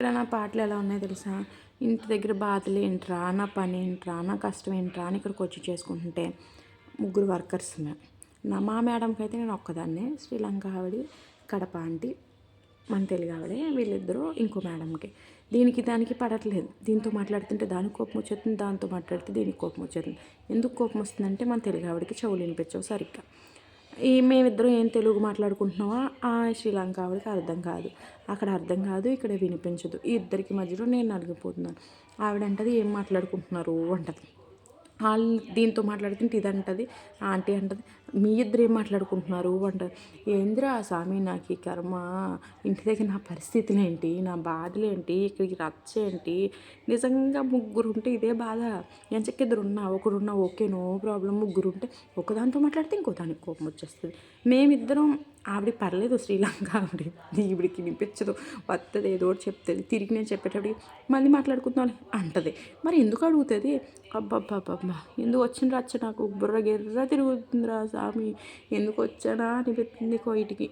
ఇక్కడ నా పాటలు ఎలా ఉన్నాయో తెలుసా? ఇంటి దగ్గర బాధలు ఏంట్రా, నా పని ఏంట్రా, నా కష్టం ఏంట్రా అని ఇక్కడికి వచ్చి చేసుకుంటుంటే ముగ్గురు వర్కర్స్ మేము. మా మేడంకి అయితే నేను ఒక్కదాన్నే, శ్రీలంక ఆవిడ, కడప ఆంటీ, మన తెలుగు ఆవిడే, వీళ్ళిద్దరూ ఇంకో మేడంకి. దీనికి దానికి పడట్లేదు. దీంతో మాట్లాడుతుంటే దానికి కోపం వచ్చేస్తుంది, దాంతో మాట్లాడితే దీనికి కోపం వచ్చేస్తుంది. ఎందుకు కోపం వస్తుందంటే మన తెలుగు ఆవిడకి చెవులు వినిపించవు సరిగ్గా. మేమిద్దరం ఏం తెలుగు మాట్లాడుకుంటున్నామో ఆ శ్రీలంక ఆవిడకి అర్థం కాదు. అక్కడ అర్థం కాదు, ఇక్కడ వినిపించదు. ఈ ఇద్దరికి మధ్యలో నేను నలిగిపోతున్నాను. ఆవిడంటది ఏం మాట్లాడుకుంటున్నారు అంటది. వాళ్ళు దీంతో మాట్లాడుతుంటే ఇది అంటది, ఆంటీ అంటది మీ ఇద్దరు ఏం మాట్లాడుకుంటున్నారు అంటారు. ఏందిరా స్వామి నాకు ఈ కర్మ, ఇంటి దగ్గర నా పరిస్థితులు ఏంటి, నా బాధలు ఏంటి, ఇక్కడికి రచ్చ ఏంటి. నిజంగా ముగ్గురు ఉంటే ఇదే బాధ. ఎంచక్క ఇద్దరున్నా ఒకడున్నా ఓకే నో ప్రాబ్లం. ముగ్గురు ఉంటే ఒకదానితో మాట్లాడితే ఇంకో దానికి కోపం వచ్చేస్తుంది. మేమిద్దరం ఆవిడ పర్లేదు, శ్రీలంక ఆవిడ ఈవిడికి వినిపించదు, వస్తుంది ఏదో ఒకటి చెప్తుంది. తిరిగి నేను చెప్పేటప్పటికి మళ్ళీ మాట్లాడుకుందాం అంటది. మరి ఎందుకు అడుగుతుంది? అబ్బబ్బబ్బబ్బా ఎందుకు వచ్చిన రచ్చ, నాకు బుర్ర గిర్ర తిరుగుతుందిరా స్వామి, ఎందుకు వచ్చానా అనిపిస్తుంది కోయిటికి.